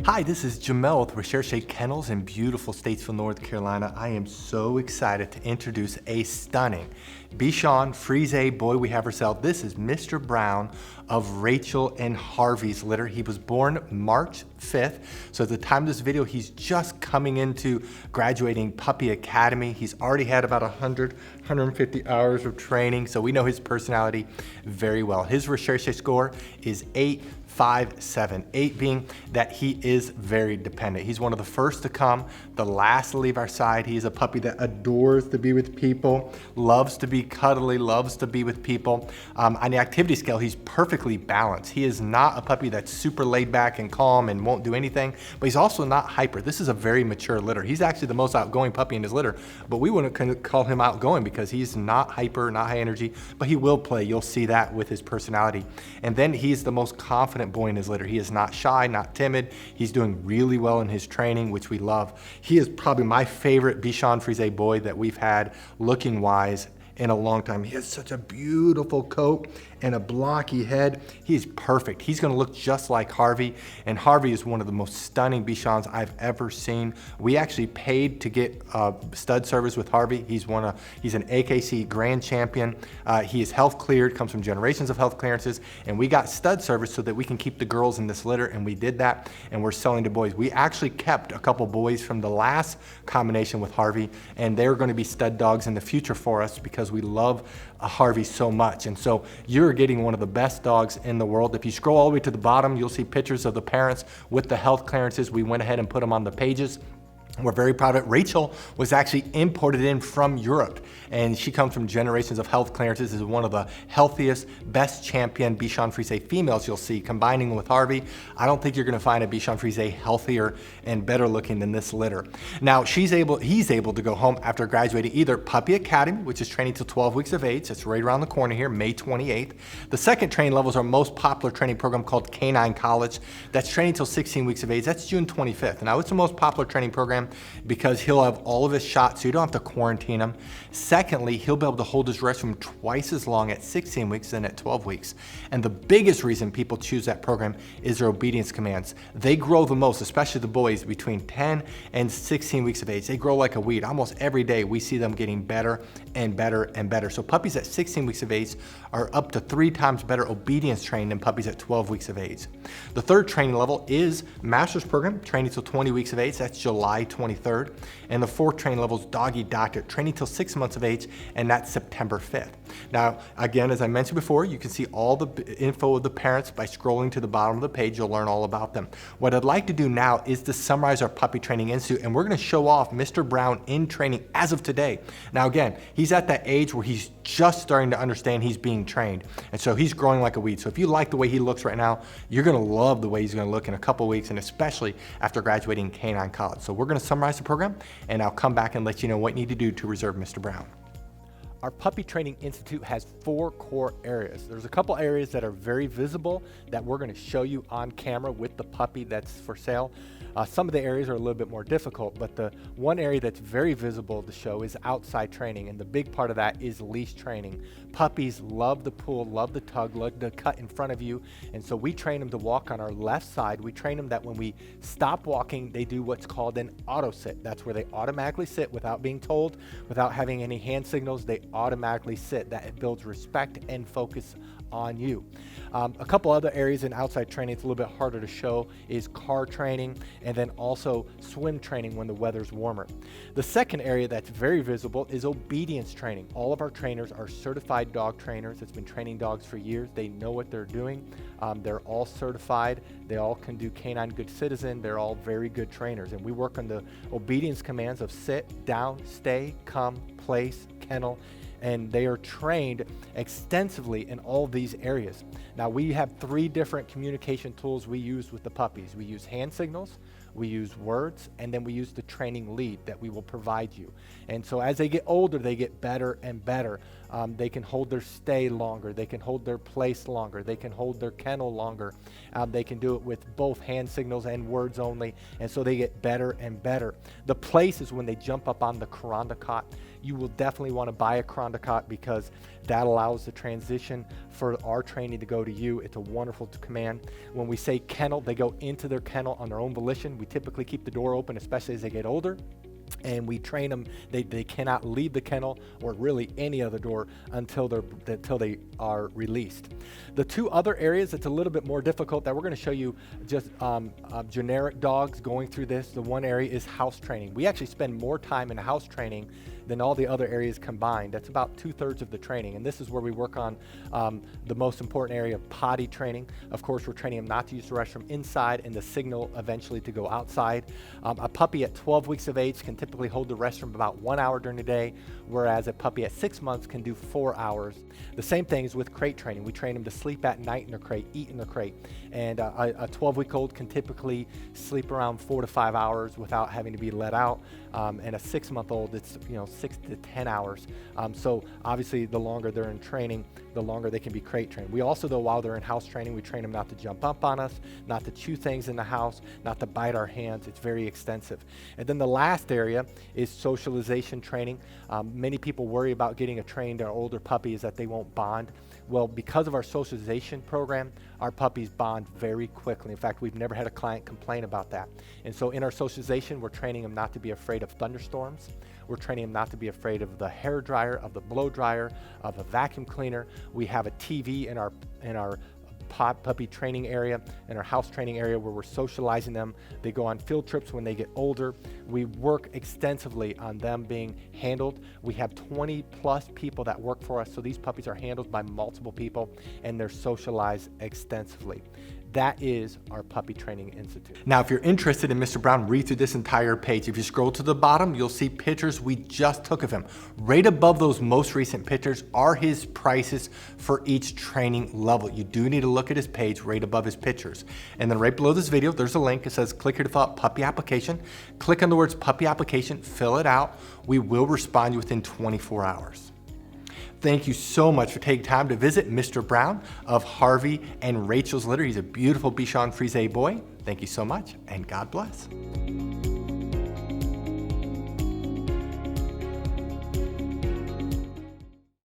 Hi, this is Jamel with Recherche Kennels in beautiful Statesville, North Carolina. I am so excited to introduce a stunning Bichon Frise boy we have for sale. This is Mr. Brown of Rachel and Harvey's litter. He was born March 5th. So at the time of this video, he's just coming into graduating Puppy Academy. He's already had about 150 hours of training. So we know his personality very well. His Recherche score is 857, 8 being that he is very dependent. He's one of the first to come, the last to leave our side. He's a puppy that adores to be with people, loves to be cuddly, loves to be with people. On the activity scale, he's perfectly balanced. He is not a puppy that's super laid back and calm and won't do anything, but he's also not hyper. This is a very mature litter. He's actually the most outgoing puppy in his litter, but we wouldn't call him outgoing because he's not hyper, not high energy, but he will play. You'll see that with his personality. And then he's the most confident boy in his litter. He is not shy, not timid. He's doing really well in his training, which we love. He is probably my favorite Bichon Frise boy that we've had looking wise in a long time. He has such a beautiful coat and a blocky head. He's perfect. He's gonna look just like Harvey, and Harvey is one of the most stunning Bichons I've ever seen. We actually paid to get stud service with Harvey. He's an AKC grand champion. He is health cleared, comes from generations of health clearances, and we got stud service so that we can keep the girls in this litter, and we did that, and we're selling to boys. We actually kept a couple boys from the last combination with Harvey, and they're gonna be stud dogs in the future for us because we love Harvey so much. And so you're getting one of the best dogs in the world. If you scroll all the way to the bottom, you'll see pictures of the parents with the health clearances. We went ahead and put them on the pages. We're very proud of it. Rachel was actually imported in from Europe, and she comes from generations of health clearances, is one of the healthiest, best champion Bichon Frise females you'll see. Combining with Harvey, I don't think you're gonna find a Bichon Frise healthier and better looking than this litter. Now, he's able to go home after graduating either Puppy Academy, which is training till 12 weeks of age. That's right around the corner here, May 28th. The second training level is our most popular training program called Canine College. That's training till 16 weeks of age. That's June 25th. Now, it's the most popular training program because he'll have all of his shots, so you don't have to quarantine him. Secondly, he'll be able to hold his restroom twice as long at 16 weeks than at 12 weeks. And the biggest reason people choose that program is their obedience commands. They grow the most, especially the boys between 10 and 16 weeks of age. They grow like a weed. Almost every day we see them getting better and better and better. So puppies at 16 weeks of age are up to 3 times better obedience trained than puppies at 12 weeks of age. The third training level is master's program, training till 20 weeks of age. That's July 23rd. And the fourth training level is Doggy Doctor, training till 6 months of age, and that's September 5th. Now, again, as I mentioned before, you can see all the info of the parents by scrolling to the bottom of the page. You'll learn all about them. What I'd like to do now is to summarize our Puppy Training Institute, and we're gonna show off Mr. Brown in training as of today. Now, again, he's at that age where he's just starting to understand he's being trained, and so he's growing like a weed. So if you like the way he looks right now, you're gonna love the way he's gonna look in a couple weeks, and especially after graduating Canine College. So we're gonna summarize the program, and I'll come back and let you know what you need to do to reserve Mr. Brown. Our Puppy Training Institute has 4 core areas. There's a couple areas that are very visible that we're going to show you on camera with the puppy that's for sale. Some of the areas are a little bit more difficult, but the one area that's very visible to show is outside training, and the big part of that is leash training. Puppies love the pull, love the tug, love the cut in front of you, and so we train them to walk on our left side. We train them that when we stop walking, they do what's called an auto sit. That's where they automatically sit without being told, without having any hand signals. They automatically sit. That builds respect and focus on you. A couple other areas in outside training it's a little bit harder to show is car training, and then also swim training when the weather's warmer. The second area that's very visible is obedience training. All of our trainers are certified dog trainers that's been training dogs for years. They know what they're doing. They're all certified. They all can do Canine Good Citizen. They're all very good trainers, and we work on the obedience commands of sit, down, stay, come, place, kennel, and they are trained extensively in all these areas. Now, we have 3 different communication tools we use with the puppies. We use hand signals, we use words, and then we use the training lead that we will provide you. And so as they get older, they get better and better. They can hold their stay longer, they can hold their place longer, they can hold their kennel longer. They can do it with both hand signals and words only, and so they get better and better. The place is when they jump up on the Kuranda cot. you will definitely want to buy a Krondicott because that allows the transition for our training to go to you. It's a wonderful command. When we say kennel, they go into their kennel on their own volition. We typically keep the door open, especially as they get older. And we train them, they cannot leave the kennel or really any other door until they are released. The two other areas that's a little bit more difficult that we're going to show you just generic dogs going through this. The one area is house training. We actually spend more time in house training than all the other areas combined. That's about 2/3 of the training. And this is where we work on the most important area of potty training. Of course, we're training them not to use the restroom inside and the signal eventually to go outside. A puppy at 12 weeks of age can typically hold the restroom about 1 hour during the day, whereas a puppy at 6 months can do 4 hours. The same thing is with crate training. We train them to sleep at night in their crate, eat in their crate. And a 12-week-old can typically sleep around 4 to 5 hours without having to be let out. And a 6-month-old, it's 6 to 10 hours. So obviously the longer they're in training, the longer they can be crate trained. We also, though, while they're in house training, we train them not to jump up on us, not to chew things in the house, not to bite our hands. It's very extensive. And then the last area is socialization training. Many people worry about getting a trained or older puppy is that they won't bond. Well, because of our socialization program, our puppies bond very quickly. In fact, we've never had a client complain about that. And so in our socialization, we're training them not to be afraid of thunderstorms. We're training them not to be afraid of the hair dryer, of the blow dryer, of a vacuum cleaner. We have a TV in our puppy training area, in our house training area, where we're socializing them. They go on field trips when they get older. We work extensively on them being handled. We have 20 plus people that work for us, so these puppies are handled by multiple people and they're socialized extensively. That is our Puppy Training Institute. Now, if you're interested in Mr. Brown, read through this entire page. If you scroll to the bottom, you'll see pictures we just took of him. Right above those most recent pictures are his prices for each training level. You do need to look at his page right above his pictures. And then right below this video, there's a link. It says, click here to fill out puppy application. Click on the words puppy application, fill it out. We will respond to you within 24 hours. Thank you so much for taking time to visit Mr. Brown of Harvey and Rachel's Litter. He's a beautiful Bichon Frise boy. Thank you so much, and God bless.